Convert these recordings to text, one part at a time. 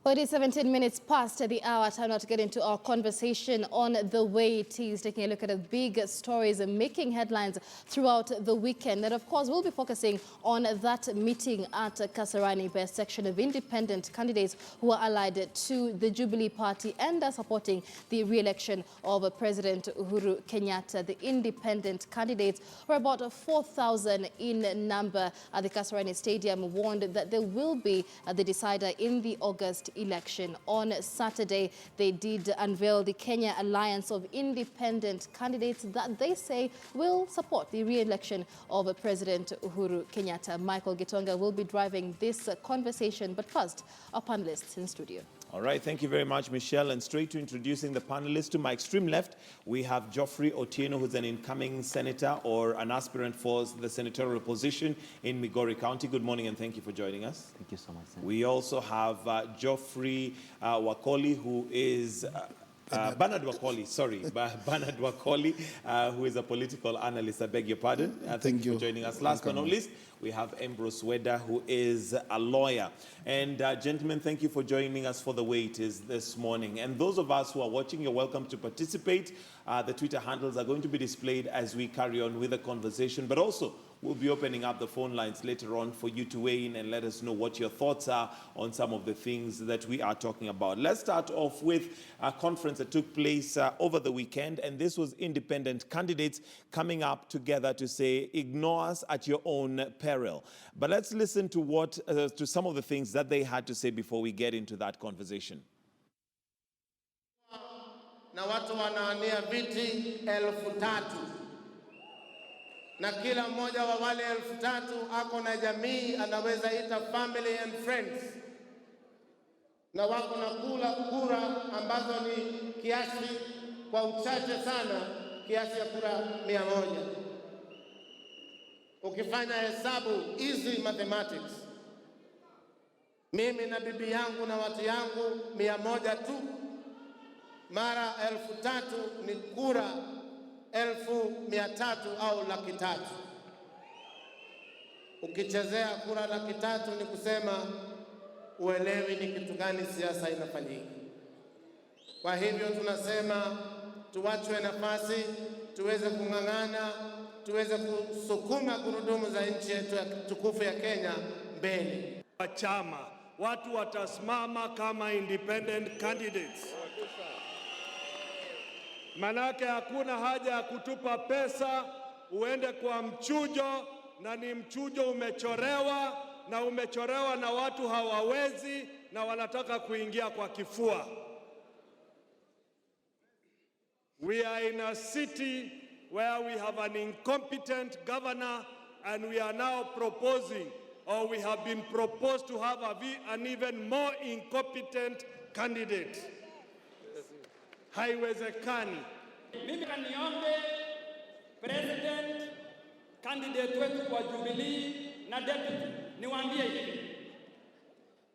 Well, it is 17 minutes past the hour. Time now to get into our conversation on the way it is, taking a look at the big stories making headlines throughout the weekend. And of course, we'll be focusing on that meeting at Kasarani, where a section of independent candidates who are allied to the Jubilee Party and are supporting the re-election of President Uhuru Kenyatta. The independent candidates were about 4,000 in number at the Kasarani Stadium, warned that there will be the decider in the August election. On Saturday, they did unveil the Kenya Alliance of Independent Candidates that they say will support the re-election of President Uhuru Kenyatta. Michael Gitonga will be driving this conversation, but first, our panelists in studio. All right, thank you very much, Michelle. And straight to introducing the panelists. To my extreme left, we have Geoffrey Otieno, who's an incoming senator or an aspirant for the senatorial position in Migori County. Good morning and thank you for joining us. Thank you so much, Senator. We also have Geoffrey Wakoli, who is... Bernard Wakoli, sorry, Bernard Wakoli, who is a political analyst. I beg your pardon. Thank you for joining us. Last but not least, we have Ambrose Weda, who is a lawyer. And gentlemen, thank you for joining us for the way it is this morning. And those of us who are watching, you're welcome to participate. The Twitter handles are going to be displayed as we carry on with the conversation, but also we'll be opening up the phone lines later on for you to weigh in and let us know what your thoughts are on some of the things that we are talking about. Let's start off with a conference that took place over the weekend, and this was independent candidates coming up together to say, ignore us at your own peril. But let's listen to what to some of the things that they had to say before we get into that conversation. Na watu wanaania viti 3,000. Na kila mmoja wa wale 3,000 ako na jamii anaweza ita family and friends. Na wako na kura ambazo ni kiasi kwa uchache sana, kiasi ya kura 100. Ukifanya hesabu easy mathematics, mimi na bibi yangu na watu yangu 100 tu, mara 3,000 ni kura 1,300 au 300,000. Ukichezea kura 300,000 ni kusema uelewi ni kitu gani siasa inafanyika. Kwa hivyo tunasema tuachwe nafasi, tuweze kung'ang'ana, tuweze kusukuma gurudumu za nchi yetu ya tukufu ya Kenya mbele. Chama watu watasimama kama independent candidates. Manake hakuna haja ya kutupa pesa uende kwa mchujo, na ni mchujo umechorewa, na umechorewa na watu hawawezi na wanataka kuingia kwa kifua. We are in a city where we have an incompetent governor, and we are now proposing, or we have been proposed to have an even more incompetent candidate. Haiwezekani. Mimi niombe president candidate wetu kwa Jubilee na deputy, niwaambie hivi.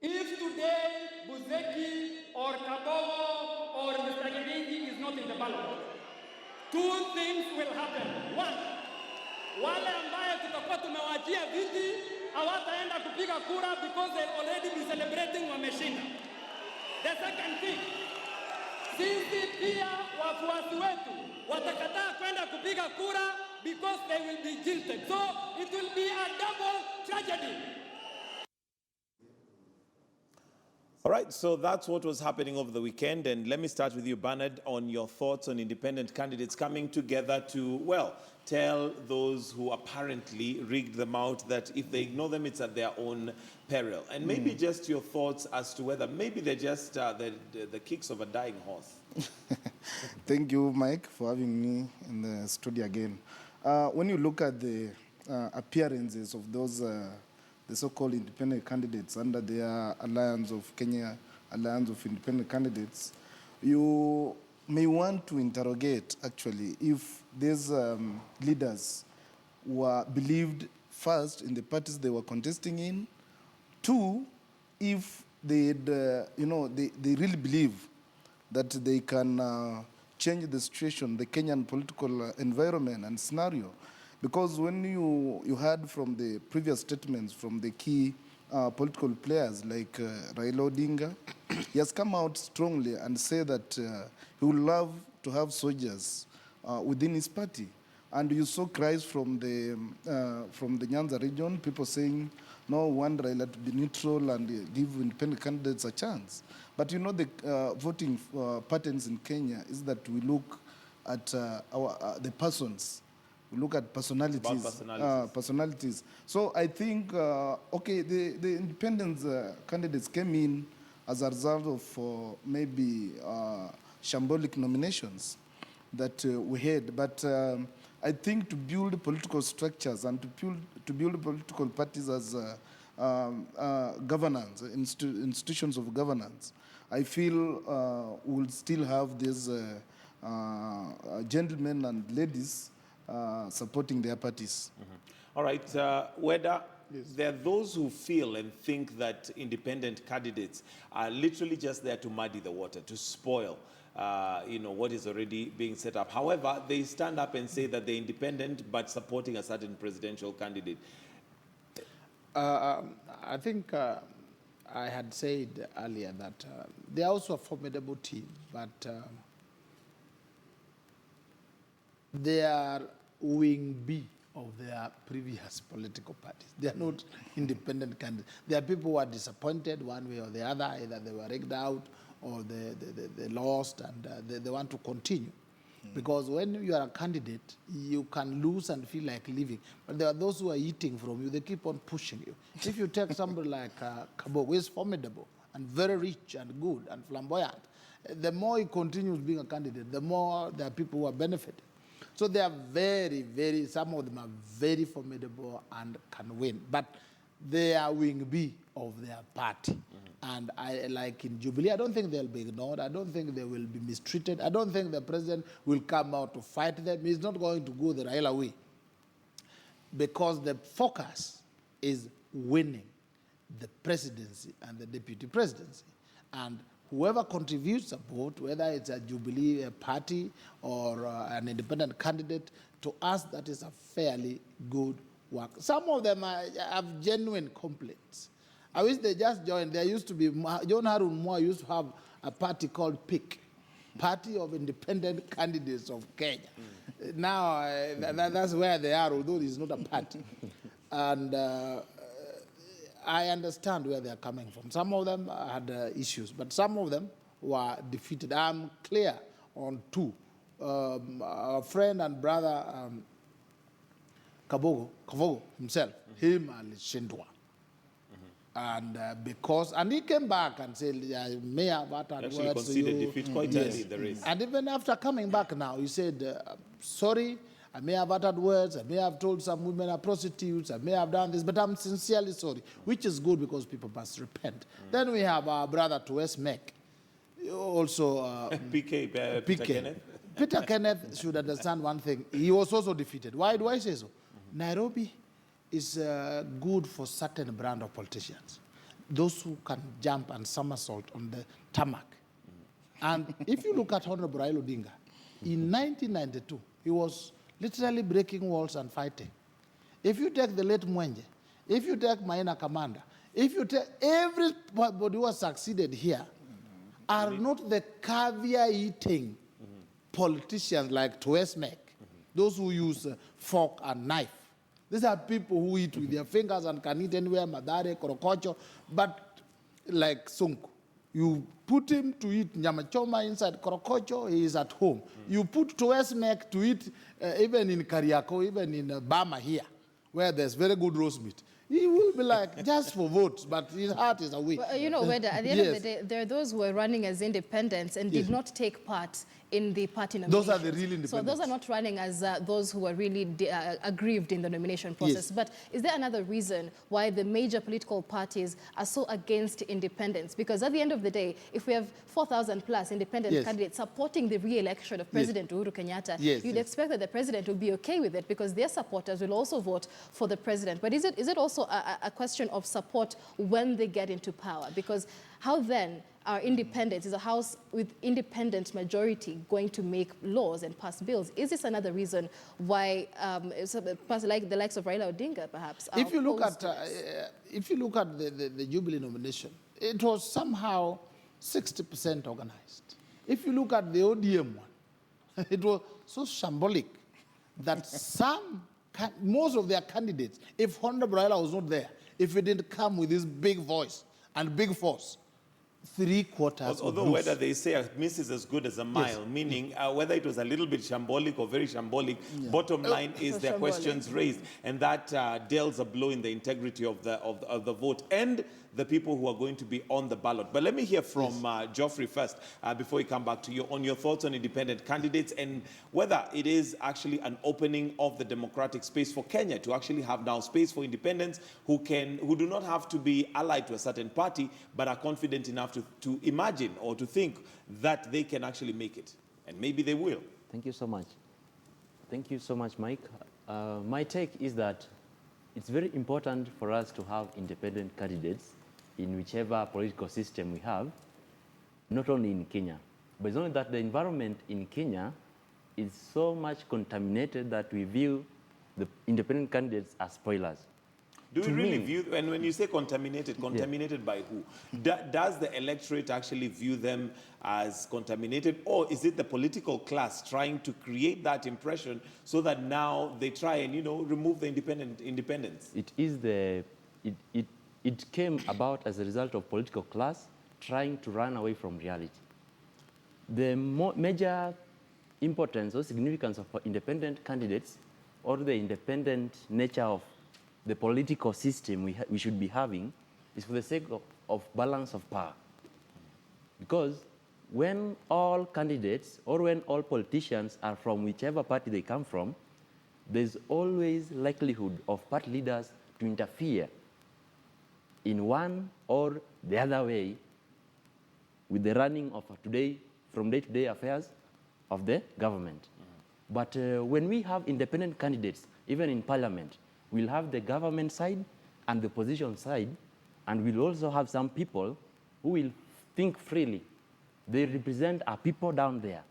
If today Buzeki or Kabogo or Mr. Gidingi is not in the ballot, two things will happen. One, wale ambaye tutakuwa tumewachia viti hawataenda kupiga kura because they already been celebrating wameshinda. The second thing, sisi pia wafuasi wetu watakataa kwenda kupiga kura because they will be jilted. So it will be a double tragedy. All right, so that's what was happening over the weekend. And let me start with you, Bernard, on your thoughts on independent candidates coming together to, well, tell those who apparently rigged them out that if they ignore them, it's at their own peril. And maybe just your thoughts as to whether maybe they're just the kicks of a dying horse. Thank you, Mike, for having me in the studio again. When you look at the appearances of those the so-called independent candidates under their Alliance of Kenya, Alliance of Independent Candidates, you may want to interrogate, actually, if these leaders were believed, first, in the parties they were contesting in, two, if they'd, they really believe that they can change the situation, the Kenyan political environment and scenario. Because when you heard from the previous statements from the key political players like Raila Odinga, he has come out strongly and said that he would love to have soldiers within his party. And you saw cries from the Nyanza region, people saying, no, we want Raila to be neutral and give independent candidates a chance. But you know the voting patterns in Kenya is that we look at the persons. We look at personalities. Personalities. So I think, okay, the independent candidates came in as a result of maybe shambolic nominations that we had. But I think to build political structures and to build political parties as governance, institutions of governance, I feel we'll still have these gentlemen and ladies supporting their parties. All right, whether there are those who feel and think that independent candidates are literally just there to muddy the water, to spoil what is already being set up. However, they stand up and say that they're independent but supporting a certain presidential candidate. I think I had said earlier that they are also a formidable team, but they are wing B of their previous political parties. They are not independent candidates. There are people who are disappointed one way or the other, either they were rigged out or they lost and they want to continue. Because when you are a candidate, you can lose and feel like leaving. But there are those who are eating from you. They keep on pushing you. If you take somebody like Kabogo, who is formidable and very rich and good and flamboyant, the more he continues being a candidate, the more there are people who are benefiting. So they are some of them are very formidable and can win. But they are wing B of their party. And like in Jubilee, I don't think they'll be ignored. I don't think they will be mistreated. I don't think the president will come out to fight them. He's not going to go the Raila way. Because the focus is winning the presidency and the deputy presidency. And whoever contributes a vote, whether it's a Jubilee party or an independent candidate, to us that is a fairly good work. Some of them have genuine complaints. I wish they just joined. There used to be, John Harun Moore used to have a party called PIC, Party of Independent Candidates of Kenya. Now, that's where they are, although it's not a party. And I understand where they're coming from. Some of them had issues, but some of them were defeated. I'm clear on two. Our friend and brother, Kabogo himself, him and Shindwa. And and he came back and said, may have uttered actually words conceded to you. defeat quite early in the race. And even after coming back now, he said, sorry, I may have uttered words, I may have told some women are prostitutes, I may have done this, but I'm sincerely sorry, which is good because people must repent. Then we have our brother Tues Mek, also PK, Peter Kenneth. Peter Kenneth should understand one thing. He was also defeated. Why do I say so? Nairobi is good for certain brand of politicians, those who can jump and somersault on the tarmac. And if you look at Honorable Raila Odinga, in 1992, he was literally breaking walls and fighting. If you take the late Mwenje, if you take Maina Kamanda, if you take everybody who has succeeded here, are not the caviar-eating politicians like Tues Mek, those who use fork and knife. These are people who eat with their fingers and can eat anywhere, Madare, Korokocho, but like Sonko. You put him to eat nyama choma inside Korokocho, he is at home. You put Tues Mek to eat even in Kariako, even in Bama here, where there's very good roast meat. He will be like, just for votes, but his heart is away. Well, you know, Weda, at the end of the day, there are those who are running as independents and did not take part in the party nomination. Those are the real independents. So those are not running as those who are really aggrieved in the nomination process. But is there another reason why the major political parties are so against independents? Because at the end of the day, if we have 4,000 plus independent candidates supporting the re-election of President Uhuru Kenyatta, you'd expect that the president will be okay with it because their supporters will also vote for the president. But is it also a question of support when they get into power? Because how then are independents, is a house with independent majority going to make laws and pass bills? Is this another reason why like the likes of Raila Odinga perhaps are if you look at the Jubilee nomination, it was somehow 60% organized. If you look at the ODM one, it was so shambolic that most of their candidates, if Honorable Raila was not there, if he didn't come with his big voice and big force, 3/4. Although whether they say a miss is as good as a mile, yes, meaning whether it was a little bit shambolic or very shambolic, yeah, bottom line is there are questions raised, and that deals a blow in the integrity of the vote and the people who are going to be on the ballot. But let me hear from Geoffrey first, before we come back to you, on your thoughts on independent candidates and whether it is actually an opening of the democratic space for Kenya to actually have now space for independents who do not have to be allied to a certain party, but are confident enough to imagine or to think that they can actually make it. And maybe they will. Thank you so much. Thank you so much, Mike. My take is that it's very important for us to have independent candidates in whichever political system we have, not only in Kenya. But it's only that the environment in Kenya is so much contaminated that we view the independent candidates as spoilers. Do we really view, and when you say contaminated yeah, by who? Does the electorate actually view them as contaminated, or is it the political class trying to create that impression so that now they try and, remove the independence? It came about as a result of political class trying to run away from reality. The major importance or significance of independent candidates, or the independent nature of the political system we should be having, is for the sake of balance of power. Because when all candidates or when all politicians are from whichever party they come from, there's always likelihood of party leaders to interfere in one or the other way with the running of from day-to-day affairs of the government. Mm-hmm. But when we have independent candidates, even in parliament, we'll have the government side and the opposition side, and we'll also have some people who will think freely. They represent our people down there.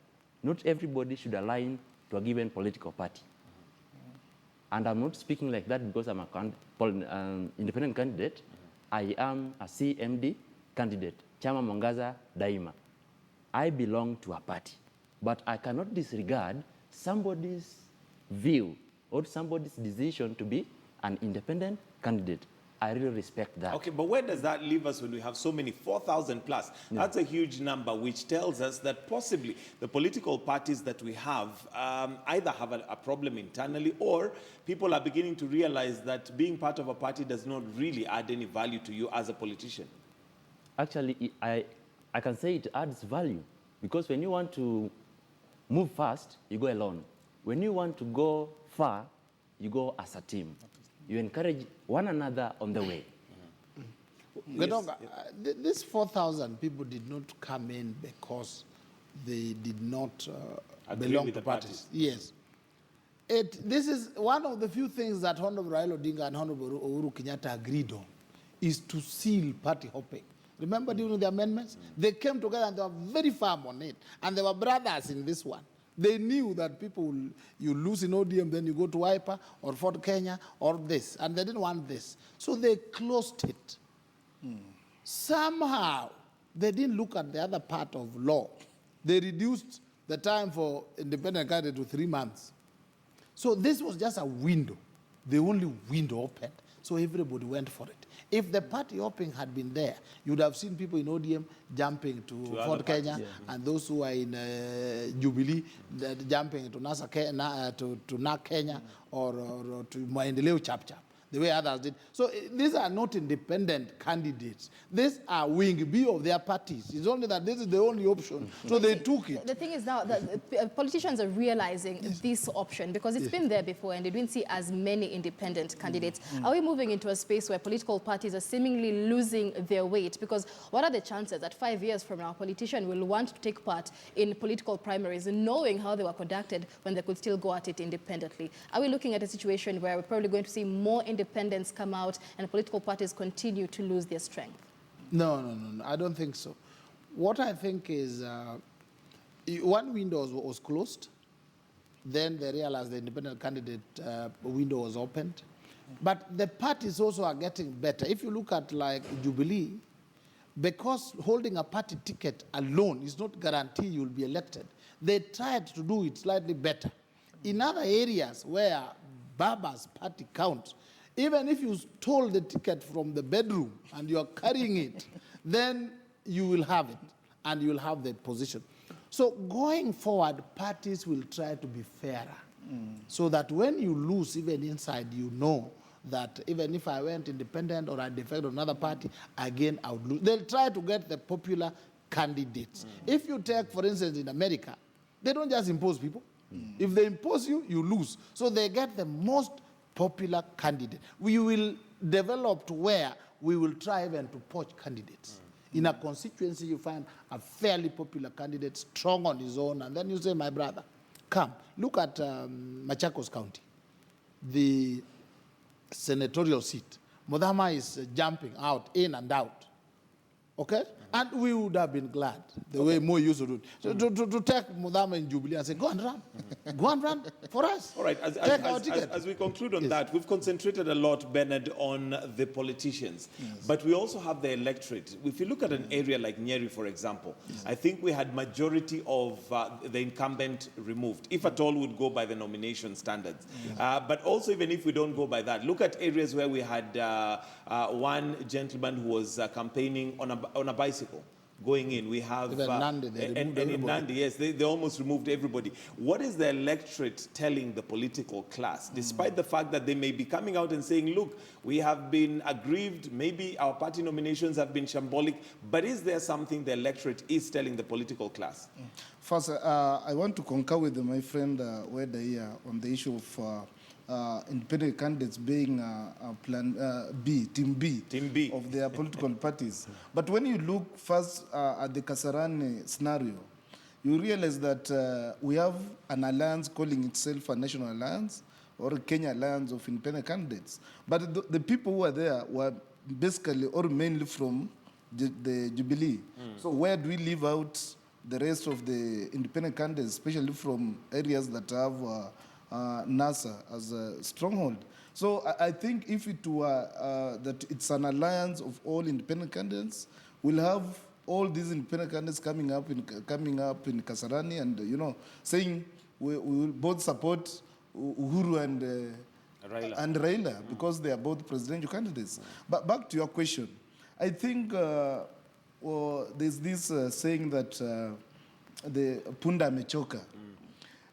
Not everybody should align to a given political party. Mm-hmm. And I'm not speaking like that because I'm an independent candidate. I am a CMD candidate, Chama Mwangaza Daima. I belong to a party, but I cannot disregard somebody's view or somebody's decision to be an independent candidate. I really respect that. Okay, but where does that leave us when we have so many, 4,000 plus? Yeah. That's a huge number, which tells us that possibly the political parties that we have either have a problem internally, or people are beginning to realize that being part of a party does not really add any value to you as a politician. Actually, I can say it adds value, because when you want to move fast, you go alone. When you want to go far, you go as a team. You encourage one another on the way. Yes. These 4,000 people did not come in because they did not belong to parties. Yes. This is one of the few things that Honorable Raila Odinga and Honorable Uhuru Kenyatta agreed on, is to seal party hopping. Remember during the amendments? They came together and they were very firm on it. And they were brothers in this one. They knew that you lose in ODM, then you go to Wiper or Fort Kenya or this, and they didn't want this. So they closed it. Somehow, they didn't look at the other part of law. They reduced the time for independent candidate to 3 months. So this was just a window, the only window opened. So everybody went for it. If the party hopping had been there, you would have seen people in ODM jumping to Fort Kenya, and those who are in Jubilee jumping to NAK Kenya or to Maendeleo Chap Chap, the way others did. So these are not independent candidates. These are wing B of their parties. It's only that this is the only option. So they took it. The thing is now that politicians are realizing this option, because it's been there before and they didn't see as many independent candidates. Are we moving into a space where political parties are seemingly losing their weight? Because what are the chances that 5 years from now, a politician will want to take part in political primaries knowing how they were conducted when they could still go at it independently? Are we looking at a situation where we're probably going to see more independents come out and political parties continue to lose their strength? No, I don't think so. What I think is one window was closed. Then they realized the independent candidate window was opened. But the parties also are getting better. If you look at like Jubilee, because holding a party ticket alone is not guarantee you'll be elected. They tried to do it slightly better. In other areas where Baba's party counts, even if you stole the ticket from the bedroom and you're carrying it, then you will have it and you'll have the position. So going forward, parties will try to be fairer so that when you lose, even inside, you know that even if I went independent or I defected another party, again I would lose. They'll try to get the popular candidates. If you take, for instance, in America, they don't just impose people. If they impose you, you lose. So they get the most popular candidate. We will develop to where we will try even to poach candidates. In a constituency, you find a fairly popular candidate, strong on his own, and then you say, my brother, come. Look at Machakos County, the senatorial seat. Mudhama is jumping out, in and out. Okay? And we would have been glad, the way Mo used to do it, to take Mudhama in Jubilee and say, go and run. Go and run for us. All right, as we conclude on that, we've concentrated a lot, Bernard, on the politicians. But we also have the electorate. If you look at an area like Nyeri, for example, I think we had majority of the incumbent removed, if at all would go by the nomination standards. But also, even if we don't go by that, look at areas where we had one gentleman who was campaigning on a bicycle going in. We have Nandi, and in Nandi, yes, they almost removed everybody. What is the electorate telling the political class, despite the fact that they may be coming out and saying, look, we have been aggrieved, maybe our party nominations have been shambolic, but is there something the electorate is telling the political class? First, I want to concur with my friend Weda here on the issue of independent candidates being Plan B, Team B of their political parties. But when you look first at the Kasarani scenario, you realize that we have an alliance calling itself a national alliance or a Kenya alliance of independent candidates. But the people who are there were basically or mainly from the Jubilee. So where do we leave out the rest of the independent candidates, especially from areas that have NASA as a stronghold? So I think if it were that it's an alliance of all independent candidates, we'll have all these independent candidates coming up in Kasarani and saying we will both support Uhuru and Raila because they are both presidential candidates. But back to your question, I think there's this saying that the Punda Mechoka.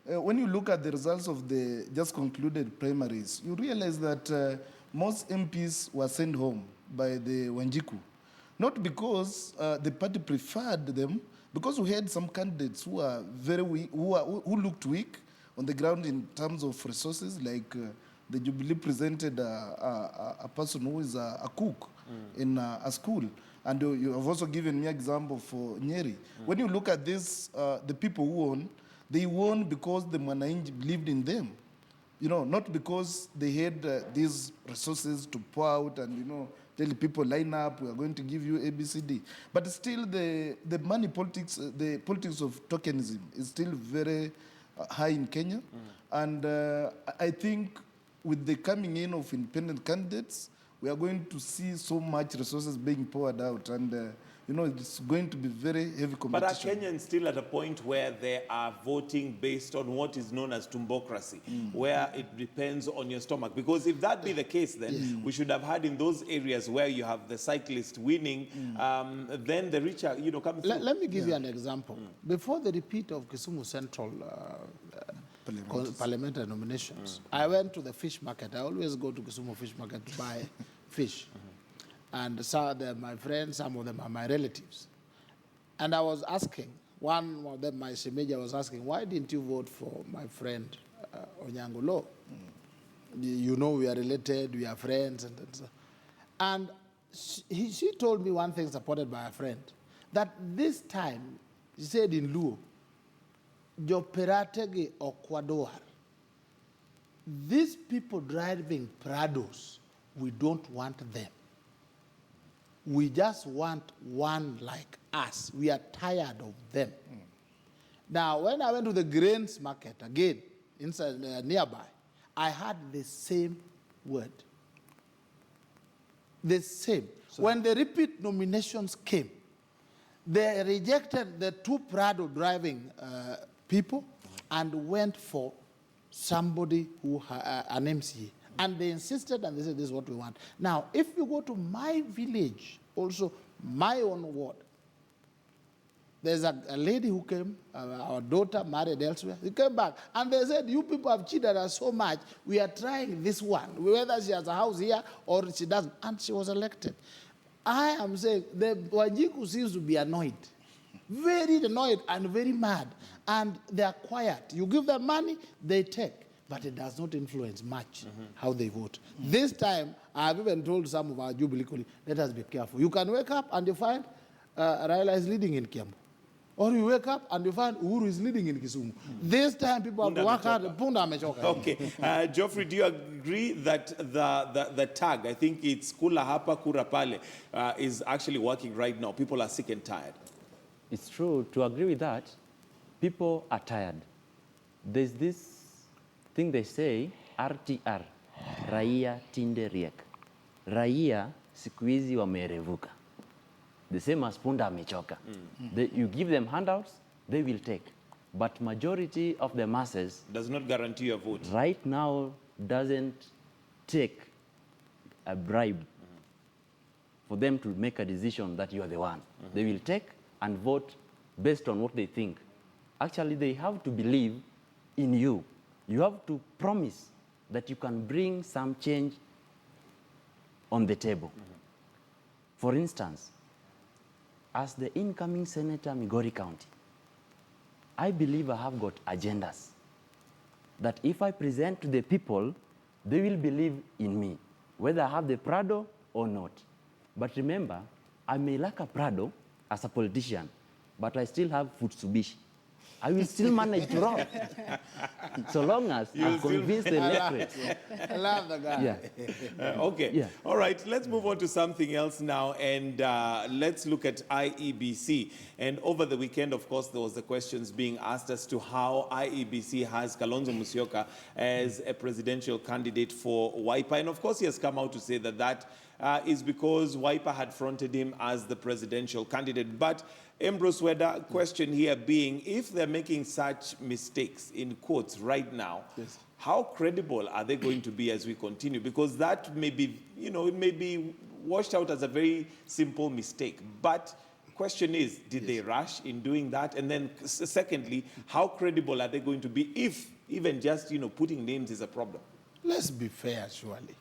When you look at the results of the just concluded primaries, you realize that most MPs were sent home by the Wanjiku. Not because the party preferred them, because we had some candidates who are very weak, who looked weak on the ground in terms of resources, like the Jubilee presented a person who is a cook in a school. And you have also given me an example for Nyeri. When you look at this, the people who won, they won because the Mwananchi believed in them. Not because they had these resources to pour out and, tell people, line up, we are going to give you ABCD. But still, the money politics, the politics of tokenism is still very high in Kenya. And I think with the coming in of independent candidates, we are going to see so much resources being poured out. And, it's going to be very heavy competition. But are Kenyans still at a point where they are voting based on what is known as tumbocracy, where it depends on your stomach? Because if that be the case, then we should have had in those areas where you have the cyclist winning, then the richer, come through. Let me give you an example. Before the repeat of Kisumu Central parliamentary nominations, I went to the fish market. I always go to Kisumu fish market to buy fish. And some of them, my friends, some of them are my relatives. And I was asking, one of them, my Shemeja, was asking, why didn't you vote for my friend Onyango? We are related, we are friends. And she told me one thing supported by a friend, that this time, she said in Luo, Joperatege Okwador, these people driving Prados, we don't want them. We just want one like us. We are tired of them. Now, when I went to the grains market again, inside nearby, I had the same word. The same. So when the repeat nominations came, They rejected the two Prado driving people and went for somebody who an MCA. And they insisted and they said, this is what we want. Now, if you go to my village, also my own ward, there's a lady who came, our daughter married elsewhere. She came back and they said, you people have cheated us so much. We are trying this one, whether she has a house here or she doesn't. And she was elected. I am saying the Wajiku seems to be annoyed, very annoyed and very mad. And they are quiet. You give them money, they take. But it does not influence much how they vote. This time, I've even told some of our Jubilee colleagues, let us be careful. You can wake up and you find Raila is leading in Kiambu. Or you wake up and you find Uhuru is leading in Kisumu. This time, people have to work hard. Punda amechoka. Okay. Geoffrey, do you agree that the tag, I think it's Kula Hapa Kura Pale, is actually working right now? People are sick and tired. It's true. To agree with that, people are tired. There's this thing they say, RTR, Raia Tinde Riek. Raia siku hizi wamerevuka. The same as Punda amechoka. You give them handouts, they will take. But majority of the masses does not guarantee your vote. Right now doesn't take a bribe for them to make a decision that you are the one. They will take and vote based on what they think. Actually, they have to believe in you. You have to promise that you can bring some change on the table. For instance, as the incoming Senator Migori County, I believe I have got agendas that if I present to the people, they will believe in me, whether I have the Prado or not. But remember, I may lack a Prado as a politician, but I still have Futsubishi. I will still manage to run, so long as I'm convinced the electorate. I love the guy. Yeah. Okay. Yeah. All right. Let's move on to something else now, and let's look at IEBC. And over the weekend, of course, there was the questions being asked as to how IEBC has Kalonzo Musyoka as a presidential candidate for Wiper. And of course, he has come out to say that that is because Wiper had fronted him as the presidential candidate. But Ambrose Weda, question here being, if they're making such mistakes, in quotes, right now, yes, how credible are they going to be as we continue? Because that may be, you know, it may be washed out as a very simple mistake. But question is, did they rush in doing that? And then secondly, how credible are they going to be if even just, you know, putting names is a problem? Let's be fair, surely.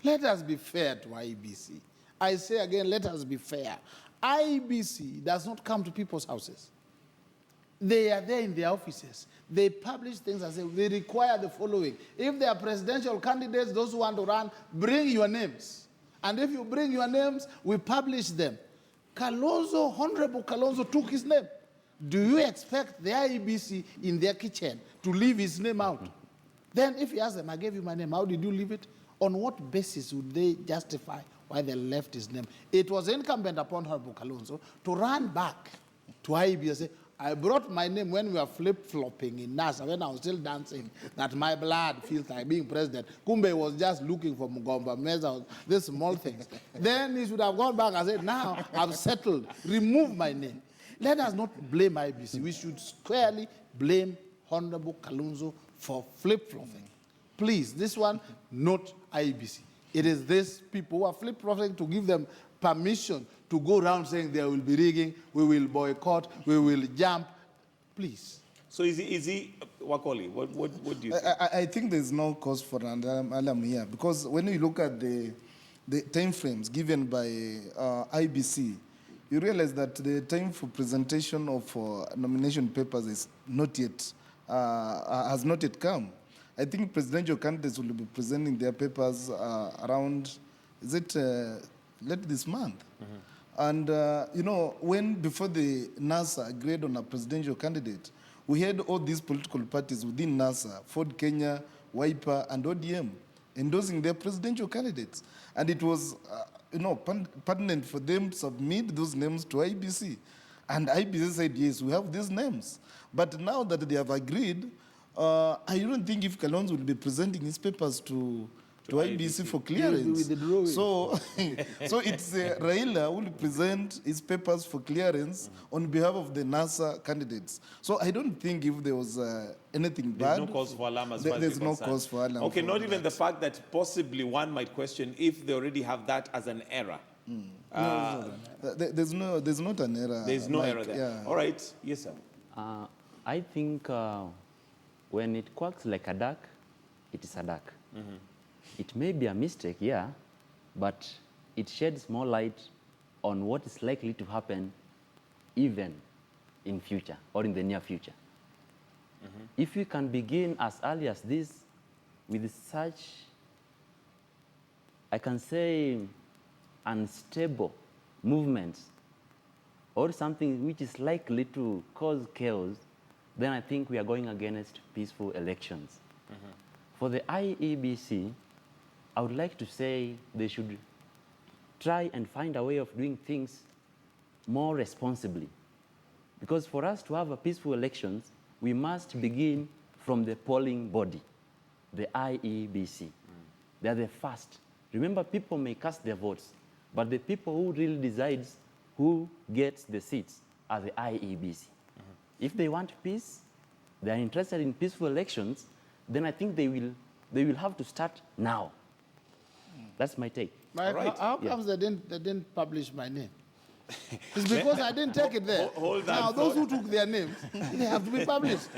Let us be fair to IEBC. I say again, let us be fair. IEBC does not come to people's houses. They are there in their offices. They publish things and say, they require the following. If they are presidential candidates, those who want to run, bring your names. And if you bring your names, we publish them. Kalonzo, Honorable Kalonzo took his name. Do you expect the IEBC in their kitchen to leave his name out? Then if you ask them, I gave you my name, how did you leave it? On what basis would they justify why they left his name? It was incumbent upon Honorable Kalonzo to run back to IEBC and say, I brought my name when we were flip-flopping in NASA, when I was still dancing, that my blood feels like being president. Kumbe was just looking for Mugomba, Meza, these small things. Then he should have gone back and said, now I've settled, remove my name. Let us not blame IEBC. We should squarely blame Honorable Kalonzo for flip-flopping. Please, this one, not IEBC. It is these people who are flip-flopping to give them permission to go around saying there will be rigging, we will boycott, we will jump. Please. So is he Wakoli, what do you think? I think there's no cause for an alarm here, because when you look at the time frames given by IBC, you realize that the time for presentation of nomination papers is not yet, has not yet come. I think presidential candidates will be presenting their papers around, is it late this month? And, you know, when before the NASA agreed on a presidential candidate, we had all these political parties within NASA, Ford Kenya, Wiper, and ODM, endorsing their presidential candidates. And it was, you know, pertinent for them to submit those names to IBC. And IBC said, yes, we have these names. But now that they have agreed, I don't think if Kalonzo will be presenting his papers to to IEBC for clearance. So, so it's Raila who will present his papers for clearance on behalf of the NASA candidates. So I don't think if there was anything bad. There's no cause for alarm as far as There's you're no concerned. cause for alarm. Okay, not even the fact that possibly one might question if they already have that as an error. There's not an error. There's no Mike, error there. Yeah. All right. Yes, sir. I think when it quacks like a duck, it is a duck. It may be a mistake, yeah, but it sheds more light on what is likely to happen even in future or in the near future. If we can begin as early as this with such, I can say, unstable movements or something which is likely to cause chaos, then I think we are going against peaceful elections. For the IEBC, I would like to say they should try and find a way of doing things more responsibly. Because for us to have a peaceful elections, we must begin from the polling body, the IEBC. They are the first. Remember, people may cast their votes, but the people who really decides who gets the seats are the IEBC. If they want peace, they are interested in peaceful elections, then I think they will have to start now. That's my take. Mike, Right. how comes they didn't publish my name? It's because I didn't take it there. Hold that now, those who thought. took their names, they have to be published.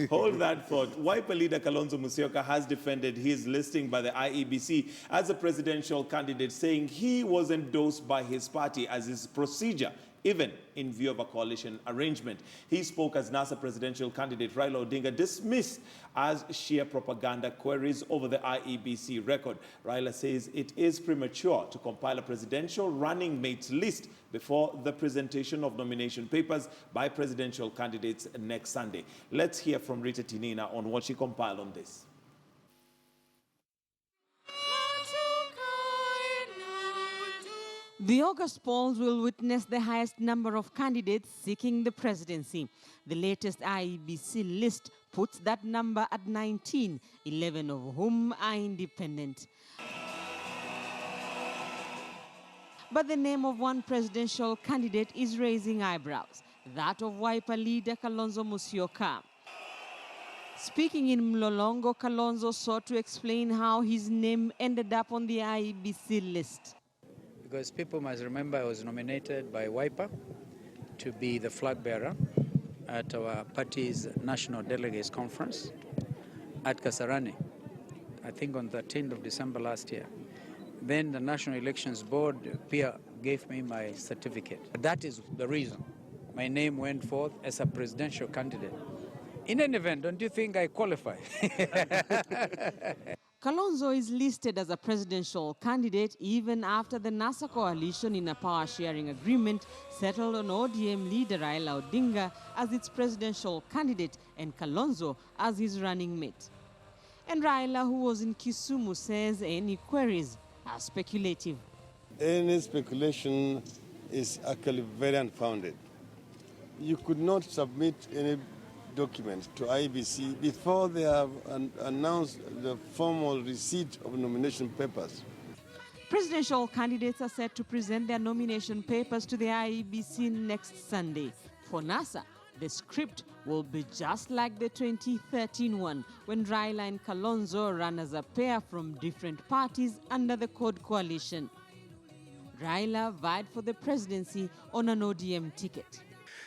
Hold that thought. Wiper leader Kalonzo Musyoka has defended his listing by the IEBC as a presidential candidate, saying he was endorsed by his party as his procedure, even in view of a coalition arrangement. He spoke as NASA presidential candidate Raila Odinga dismissed as sheer propaganda queries over the IEBC record. Raila says it is premature to compile a presidential running mate list before the presentation of nomination papers by presidential candidates next Sunday. Let's hear from Rita Tinina on what she compiled on this. The August polls will witness the highest number of candidates seeking the presidency. The latest IEBC list puts that number at 19, 11 of whom are independent. But the name of one presidential candidate is raising eyebrows, that of Wiper leader Kalonzo Musyoka. Speaking in Mlolongo, Kalonzo sought to explain how his name ended up on the IEBC list. Because people must remember I was nominated by Wiper to be the flag bearer at our party's National Delegates Conference at Kasarani, I think on the 13th of December last year. Then the National Elections Board gave me my certificate. That is the reason my name went forth as a presidential candidate. In any event, don't you think I qualify? Kalonzo is listed as a presidential candidate even after the NASA coalition in a power-sharing agreement settled on ODM leader Raila Odinga as its presidential candidate and Kalonzo as his running mate. And Raila, who was in Kisumu, says any queries are speculative. Any speculation is actually very unfounded. You could not submit any document to IEBC before they have announced the formal receipt of nomination papers. Presidential candidates are set to present their nomination papers to the IEBC next Sunday. For NASA, the script will be just like the 2013 one, when Raila and Kalonzo ran as a pair from different parties under the Code Coalition. Raila vied for the presidency on an ODM ticket.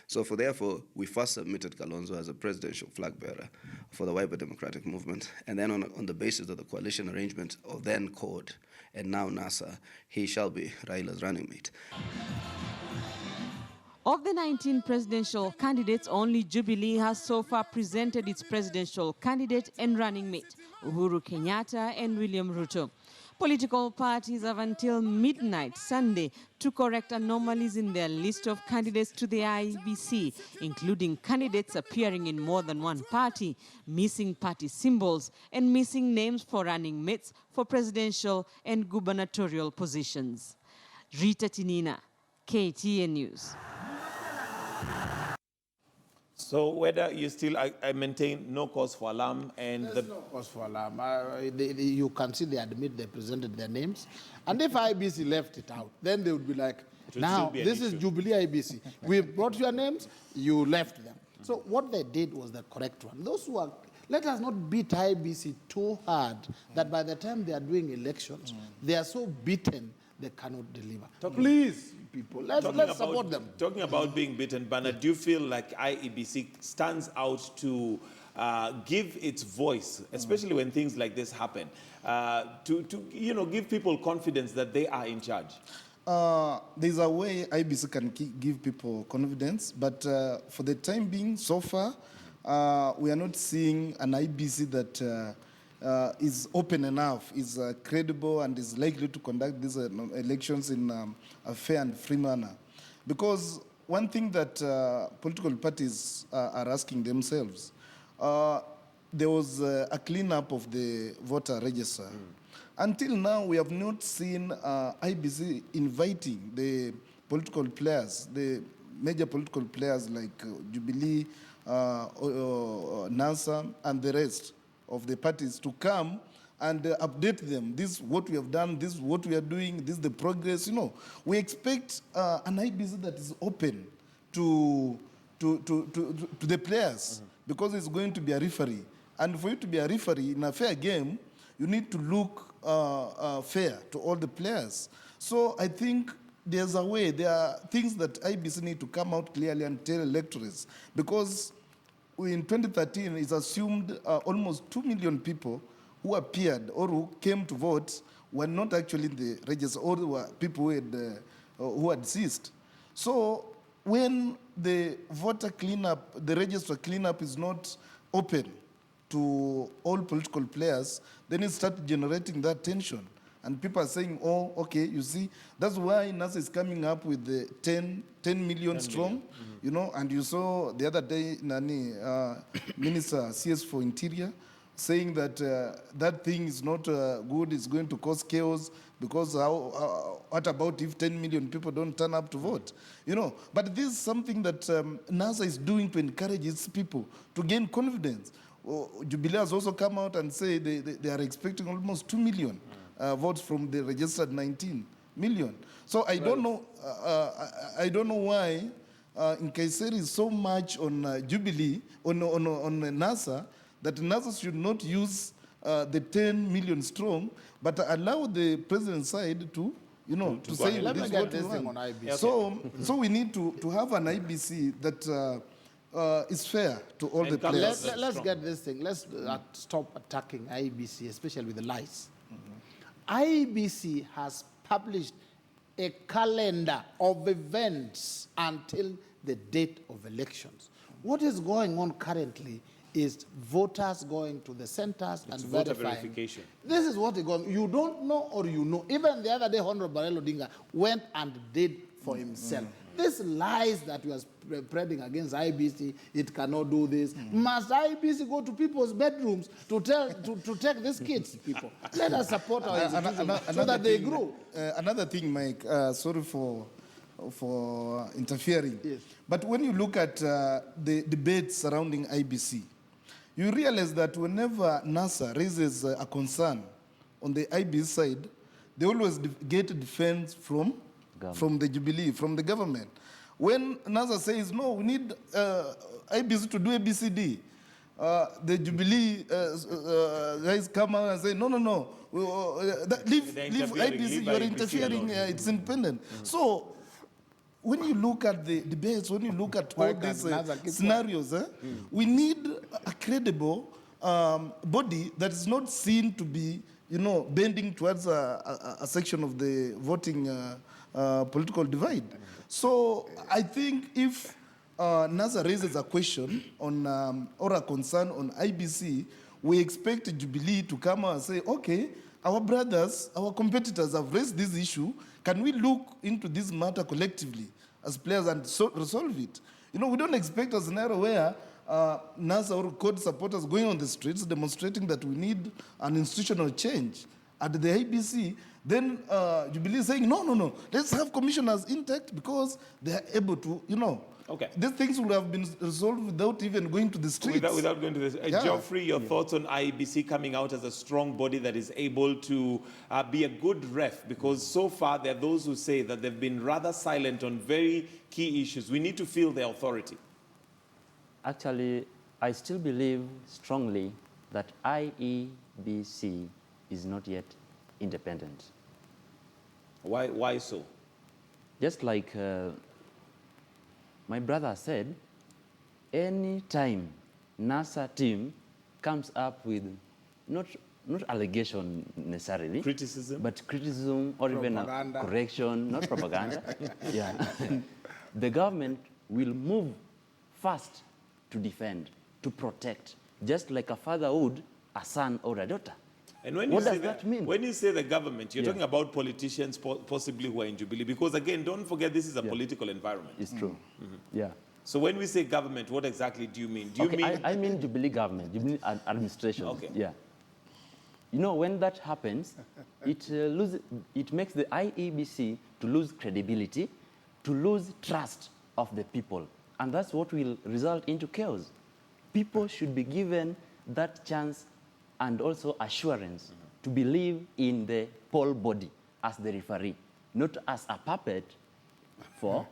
So therefore, we first submitted Kalonzo as a presidential flag bearer for the Wiper Democratic Movement, and then on the basis of the coalition arrangement of then CORD and now NASA, he shall be Raila's running mate. Of the 19 presidential candidates, only Jubilee has so far presented its presidential candidate and running mate, Uhuru Kenyatta and William Ruto. Political parties have until midnight Sunday to correct anomalies in their list of candidates to the IEBC, including candidates appearing in more than one party, missing party symbols, and missing names for running mates for presidential and gubernatorial positions. Rita Tinina, KTN News. So whether you still I maintain no cause for alarm and There's no cause for alarm. You can see they admit they presented their names. And if IEBC left it out, then they would be like, now, this is Jubilee IEBC. We brought your names, you left them. So what they did was the correct one. Those who are, let us not beat IEBC too hard that by the time they are doing elections, they are so beaten they cannot deliver. Please, people, let's support them. Talking about being beaten, Bernard, do you feel like IEBC stands out to give its voice, especially when things like this happen, to give people confidence that they are in charge? There's a way IEBC can give people confidence, but for the time being, so far, we are not seeing an IEBC that is open enough, is credible, and is likely to conduct these elections in a fair and free manner. Because one thing that political parties are asking themselves, there was a cleanup of the voter register. Until now, we have not seen IEBC inviting the political players, the major political players like Jubilee, NASA, and the rest of the parties to come and update them. This is what we have done, this is what we are doing, this is the progress. We expect an IEBC that is open to the players, because it's going to be a referee. And for you to be a referee in a fair game, you need to look fair to all the players. So I think there's a way, there are things that IEBC need to come out clearly and tell electorates, because in 2013, it's assumed almost 2 million people who appeared or who came to vote were not actually in the register, or were people who had ceased. So when the voter cleanup, the register cleanup is not open to all political players, then it starts generating that tension. And people are saying, oh, okay, you see, that's why NASA is coming up with the 10 million strong, and you saw the other day, Minister CS for Interior, saying that that thing is not good, it's going to cause chaos, because what about if 10 million people don't turn up to vote? But this is something that NASA is doing to encourage its people to gain confidence. Jubilee has also come out and say they are expecting almost 2 million. Votes from the registered 19 million. So I don't know. I don't know why Nkaiseri is so much on Jubilee, on NASA, that NASA should not use the 10 million strong, but allow the president's side to say this is what we want. So we need to have an IEBC that is fair to all the players. Let's get this thing. Let's stop attacking IEBC, especially with the lies. IEBC has published a calendar of events until the date of elections. What is going on currently is voters going to the centers and voter verifying. verification. This is what is going on. You don't know or you know. Even the other day, Honorable Barelo Odinga went and did for himself. These lies that you are spreading against IEBC, it cannot do this. Must IEBC go to people's bedrooms to take these kids, people? Let us support our institutions so that they grow. Another thing, Mike, sorry for interfering. Yes. But when you look at the debates surrounding IEBC, you realize that whenever NASA raises a concern on the IEBC side, they always get defense from the Jubilee, from the government. When NASA says, no, we need IEBC to do ABCD, the Jubilee guys come out and say, no, leave IEBC, you're interfering, it's independent. So when you look at the debates, when you look at all these scenarios, we need a credible body that is not seen to be, bending towards a section of the voting political divide. So I think if NASA raises a question on or a concern on IEBC, we expect Jubilee to come and say, okay, our brothers, our competitors have raised this issue. Can we look into this matter collectively as players and resolve it? We don't expect a scenario where NASA or CORD supporters going on the streets demonstrating that we need an institutional change at the IEBC. Then Jubilee is saying, no, let's have commissioners intact because they are able to, Okay. These things would have been resolved without even going to the streets. Without going to this. Geoffrey, your thoughts on IEBC coming out as a strong body that is able to be a good ref? Because so far there are those who say that they've been rather silent on very key issues. We need to feel their authority. Actually, I still believe strongly that IEBC is not yet independent. Why so? Just like my brother said, any time NASA team comes up with not allegation necessarily, but criticism or even a correction, not propaganda, yeah, the government will move fast to defend, to protect, just like a father would a son or a daughter. And when what you does say that mean? When you say the government, you're talking about politicians possibly who are in Jubilee, because again, don't forget this is a political environment. It's true. Yeah. So when we say government, what exactly do you mean? Do you mean? I mean Jubilee government, Jubilee administration. Okay. Yeah. You know, when that happens, it makes the IEBC to lose credibility, to lose trust of the people. And that's what will result into chaos. People should be given that chance and also assurance to believe in the poll body as the referee, not as a puppet for,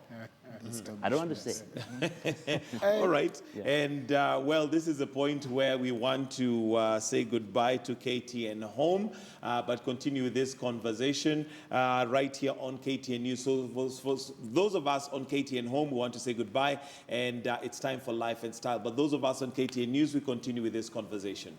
I don't want to say. All right. Yeah. And, well, this is a point where we want to say goodbye to KTN Home, but continue this conversation right here on KTN News. So for those of us on KTN Home, we want to say goodbye, and it's time for Life and Style. But those of us on KTN News, we continue with this conversation.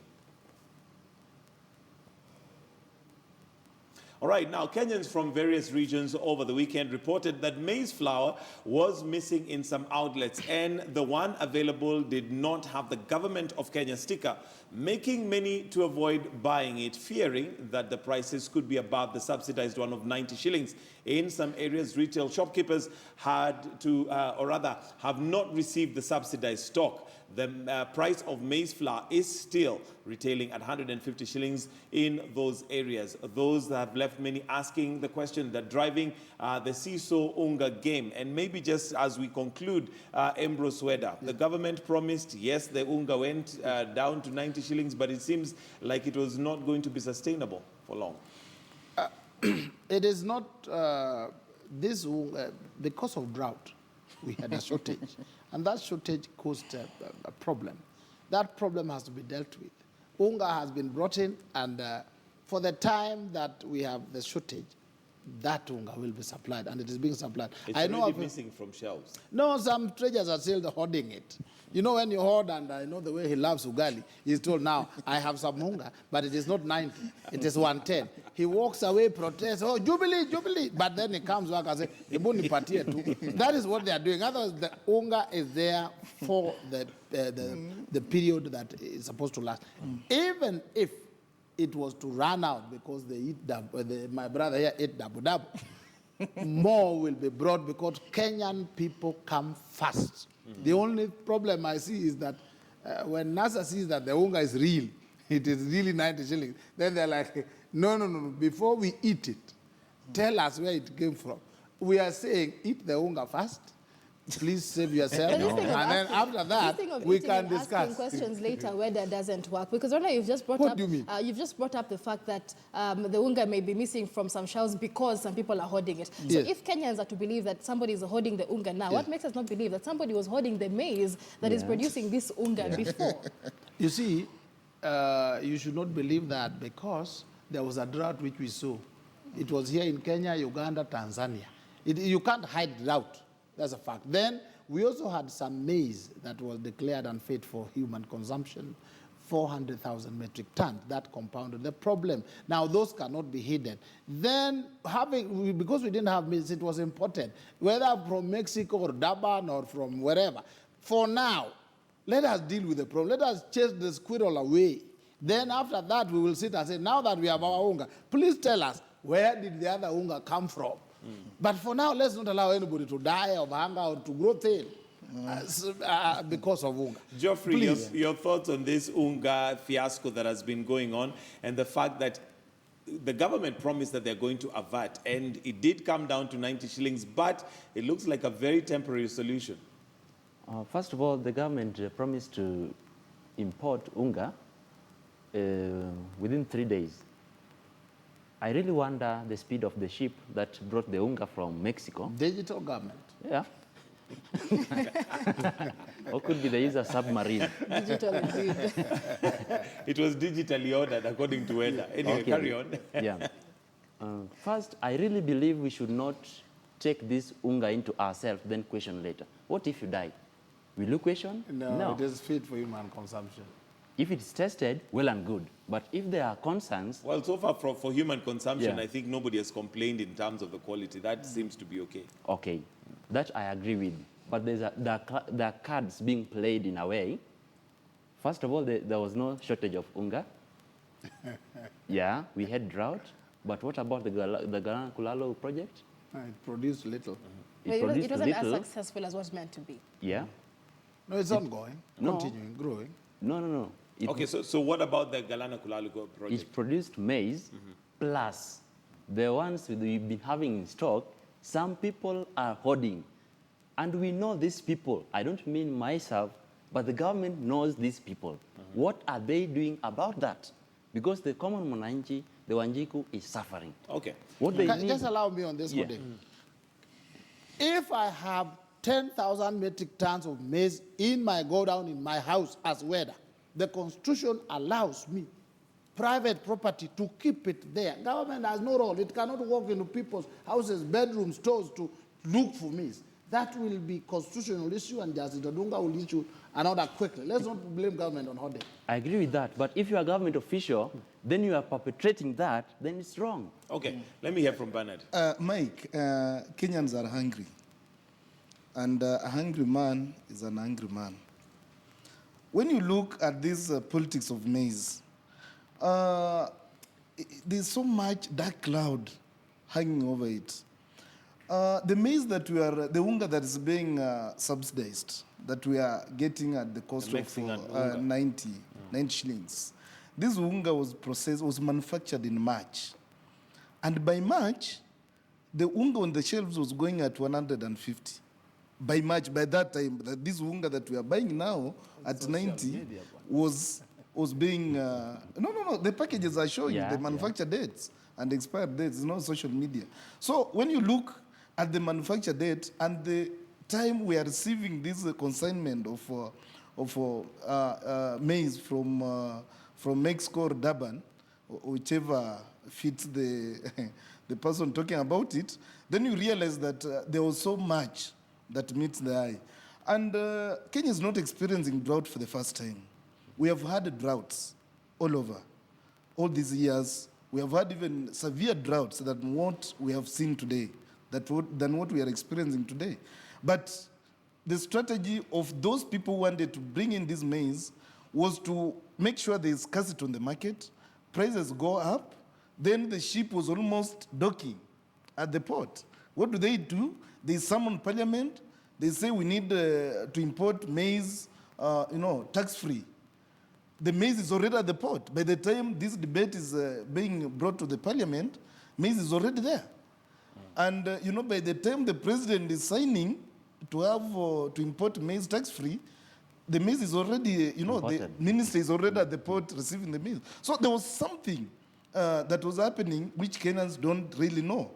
All right, now Kenyans from various regions over the weekend reported that maize flour was missing in some outlets, and the one available did not have the Government of Kenya sticker, making many to avoid buying it, fearing that the prices could be above the subsidized one of 90 shillings. In some areas, retail shopkeepers had to, or rather, have not received the subsidized stock. The price of maize flour is still retailing at 150 shillings in those areas. Those have left many asking the question that driving the seesaw unga game. And maybe just as we conclude, Ambrose Weda, the government promised, yes, the unga went down to 90 shillings, but it seems like it was not going to be sustainable for long. It is not this because of drought. We had a shortage, and that shortage caused a problem. That problem has to be dealt with. Unga has been brought in, and for the time that we have the shortage, that unga will be supplied, and it is being supplied. It's already missing from shelves. No, some traders are still hoarding it. You know, when you hoard, and I know the way he loves ugali, he's told now, I have some unga, but it is not 90, it is 110. He walks away, protests, oh, Jubilee, Jubilee. But then he comes back and says, that is what they are doing. Otherwise, the unga is there for the period that is supposed to last. Even if it was to run out because they eat my brother here ate dabu, more will be brought because Kenyan people come fast. The only problem I see is that when NASA sees that the unga is real, it is really 90 shillings, then they're like, no, before we eat it, tell us where it came from. We are saying, eat the unga first, please save yourself, and then after that, we can discuss. Asking questions later where that doesn't work, because right now you've just brought up. What do you mean? You've just brought up the fact that the unga may be missing from some shelves because some people are hoarding it. So if Kenyans are to believe that somebody is hoarding the unga now, what makes us not believe that somebody was hoarding the maize that is producing this unga before? You see, you should not believe that because there was a drought which we saw. It was here in Kenya, Uganda, Tanzania. You can't hide drought. That's a fact. Then we also had some maize that was declared unfit for human consumption, 400,000 metric tons. That compounded the problem. Now those cannot be hidden. Then because we didn't have maize, it was imported, whether from Mexico or Durban or from wherever. For now, let us deal with the problem. Let us chase the squirrel away. Then after that, we will sit and say, now that we have our unga, please tell us, where did the other unga come from? But for now, let's not allow anybody to die of hunger or to grow thin because of unga. Geoffrey, your thoughts on this unga fiasco that has been going on and the fact that the government promised that they're going to avert, and it did come down to 90 shillings, but it looks like a very temporary solution. First of all, the government promised to import unga within 3 days. I really wonder the speed of the ship that brought the unga from Mexico. Digital government. Yeah. Or could be they use a submarine. Digital indeed. It was digitally ordered according to weather. Anyway, Okay. carry on. Yeah. First, I really believe we should not take this unga into ourselves, then question later. What if you die? Will you question? No, it is fit for human consumption. If it's tested, well and good. But if there are concerns... Well, so far for human consumption, Yeah. I think nobody has complained in terms of the quality. That seems to be okay. Okay, that I agree with. But there are cards being played in a way. First of all, there was no shortage of unga. Yeah, we had drought. But what about the Galana Kulalo project? It produced little. It produced wasn't as little. successful as was meant to be. Yeah. No, it's ongoing, No. continuing, growing. No. Okay, so what about the Galana Kulalo project? It produced maize plus the ones we've been having in stock. Some people are hoarding. And we know these people. I don't mean myself, but the government knows these people. What are they doing about that? Because the common Mwananchi, the Wanjiku, is suffering. Okay. What they need... Just allow me on this Yeah. one day. If I have 10,000 metric tons of maize in my godown in my house as weather, the Constitution allows me, private property, to keep it there. Government has no role. It cannot walk into people's houses, bedrooms, stores to look for maize. That will be constitutional issue, and Justice Odunga will issue another quickly. Let's not blame government on hoarding. I agree with that. But if you are a government official, then you are perpetrating that, then it's wrong. Okay, let me hear from Bernard. Mike, Kenyans are hungry. And a hungry man is an angry man. When you look at this politics of maize, there's so much dark cloud hanging over it. The maize that we are, the unga that is being subsidized, that we are getting at the cost of 90 shillings. This unga was processed, was manufactured in March. And by March, the unga on the shelves was going at 150. By March, by that time, this unga that we are buying now at 90 was being, no, the packages are showing the manufacture dates and expired dates, no social media. So when you look at the manufacture date and the time we are receiving this consignment of maize from Mexico or Durban, whichever fits the person talking about it, then you realize that there was so much that meets the eye. And Kenya is not experiencing drought for the first time. We have had droughts all over. All these years, we have had even severe droughts than what we have seen today, than what we are experiencing today. But the strategy of those people who wanted to bring in this maize was to make sure there is scarcity on the market, prices go up, then the ship was almost docking at the port. What do? They summon parliament, they say we need to import maize, tax-free. The maize is already at the port. By the time this debate is being brought to the parliament, maize is already there. And, by the time the president is signing to have to import maize tax-free, the maize is already, the minister is already at the port receiving the maize. So there was something that was happening which Kenyans don't really know.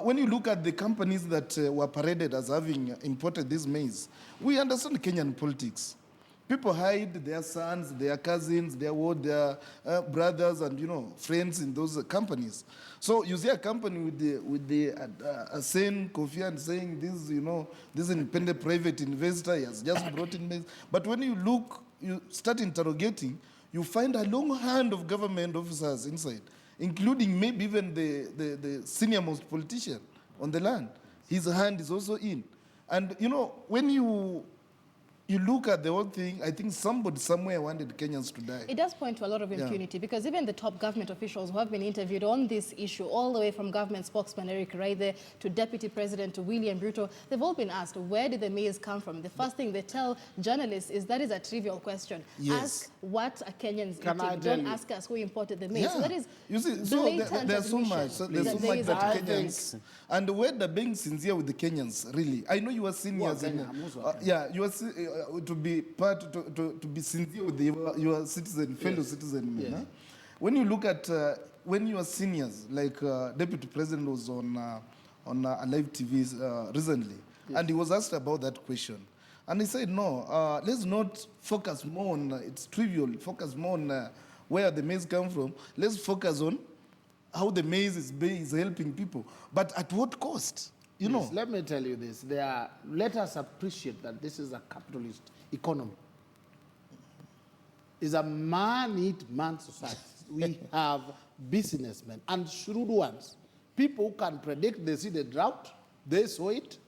When you look at the companies that were paraded as having imported this maize, we understand Kenyan politics. People hide their sons, their cousins, their brothers and, friends in those companies. So you see a company with the Hussein Kofi and saying this independent private investor has just brought in maize. But when you start interrogating, you find a long hand of government officers inside, including maybe even the senior-most politician on the land. His hand is also in. And, when you look at the whole thing, I think somebody somewhere wanted Kenyans to die. It does point to a lot of impunity because even the top government officials who have been interviewed on this issue, all the way from government spokesman Eric Raithe to Deputy President William Ruto, they've all been asked, where did the maize come from? The first thing they tell journalists is that is a trivial question. Yes. Ask what are Kenyans Can I eating. tell Don't you? ask us who imported the maize. Yeah. So that is You see, so blatant there's so admission much. So there's so that there much is that a Kenyans, and whether being sincere with the Kenyans, really, I know you are seniors, Kenya, I'm also a Kenyan. yeah, you are to be part to be sincere with your citizen, fellow citizen. Yes. Huh? When you look at when you are seniors, like Deputy President was on live TV recently, and he was asked about that question. And he said, no, let's not focus more on, it's trivial, focus more on where the maize come from. Let's focus on how the maize is helping people. But at what cost? You know? Let me tell you this. Let us appreciate that this is a capitalist economy. It's a man-eat-man society. We have businessmen and shrewd ones. People who can predict, they see the drought, they saw it.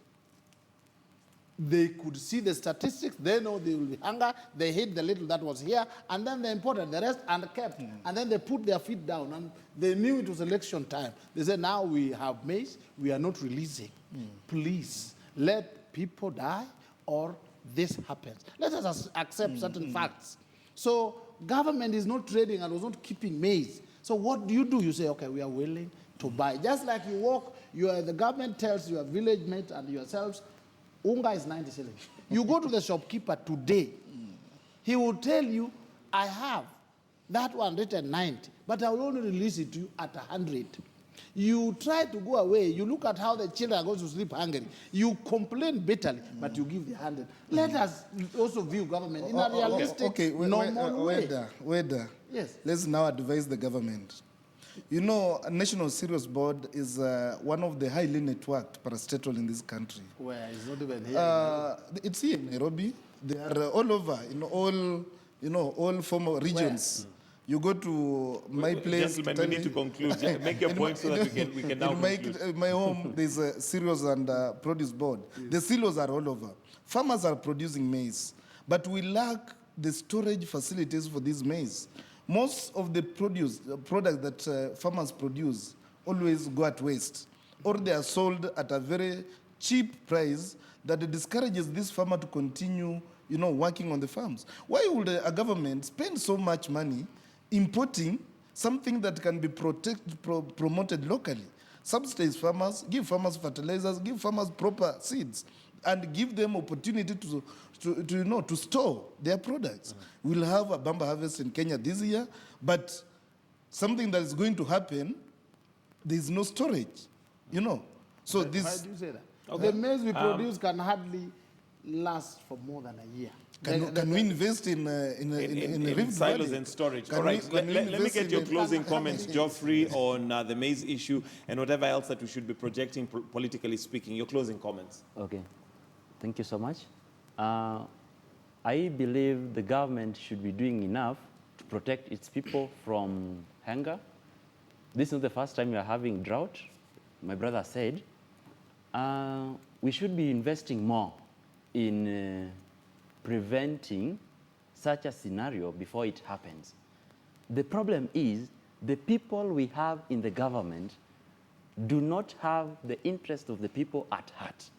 They could see the statistics, they know there will be hunger, they hid the little that was here, and then they imported the rest and kept. And then they put their feet down, and they knew it was election time. They said, now we have maize, we are not releasing. Please, let people die, or this happens. Let us accept certain facts. So government is not trading and was not keeping maize. So what do? You say, okay, we are willing to buy. Just like you walk, the government tells your village mate and yourselves, unga is 90 shillings. You go to the shopkeeper today, he will tell you, I have that one written 90, but I will only release it to you at 100. You try to go away, you look at how the children are going to sleep hungry. You complain bitterly, but you give the 100. Let us also view government in a realistic, normal way. Yes. Let's now advise the government. You know, a National Serious Board is one of the highly networked parastatals in this country. Where it's not even here. It's here in Nairobi. They are all over, all former regions. You go to my place. Gentlemen, we need to conclude. Make your point so that we can now conclude. In my home, there's a cereals and produce board. Yes. The silos are all over. Farmers are producing maize, but we lack the storage facilities for this maize. Most of the products that farmers produce always go at waste, or they are sold at a very cheap price that discourages this farmer to continue, working on the farms. Why would a government spend so much money importing something that can be promoted locally? Subsidize farmers, give farmers fertilizers, give farmers proper seeds, and give them opportunity to store their products. We'll have a bumper harvest in Kenya this year, but something that is going to happen, there is no storage, So Why do you say that? Okay. The maize we produce can hardly last for more than a year. Can we invest in silos and storage? All right, let me get your closing comments, Geoffrey, on the maize issue and whatever else that we should be projecting politically speaking. Your closing comments. Okay, thank you so much. I believe the government should be doing enough to protect its people from hunger. This is not the first time we are having drought. My brother said we should be investing more in preventing such a scenario before it happens. The problem is the people we have in the government do not have the interest of the people at heart.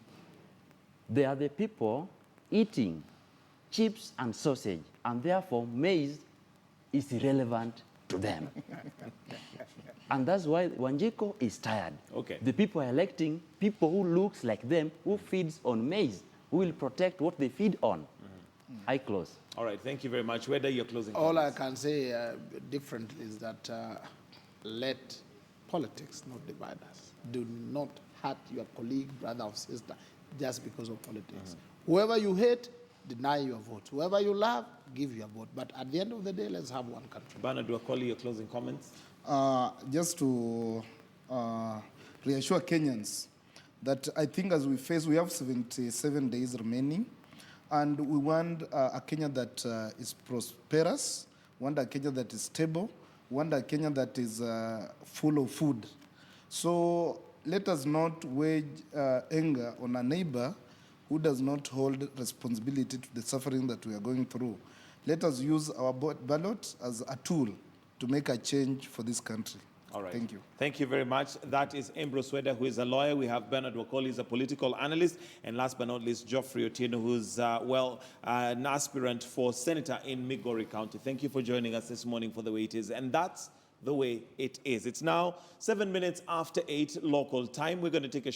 They are the people eating chips and sausage, and therefore maize is irrelevant to them. And that's why Wanjiko is tired. Okay. The people are electing people who looks like them, who feeds on maize, who will protect what they feed on. I close. All right, thank you very much. Whether you're closing All comments. I can say differently is that let politics not divide us. Do not hurt your colleague, brother or sister just because of politics. Whoever you hate, deny your vote. Whoever you love, give your vote. But at the end of the day, let's have one country. Bernard Wakoli, your closing comments? Just to reassure Kenyans that I think as we have 77 days remaining, and we want a Kenya that is prosperous, want a Kenya that is stable, want a Kenya that is full of food. So let us not wage anger on a neighbor who does not hold responsibility to the suffering that we are going through. Let us use our ballot as a tool to make a change for this country. All right. Thank you. Thank you very much. That is Ambrose Weda, who is a lawyer. We have Bernard Wakoli, who's a political analyst. And last but not least, Geoffrey Otieno, who's, an aspirant for senator in Migori County. Thank you for joining us this morning for The Way It Is. And that's the way it is. It's now 7 minutes after 8 local time. We're going to take a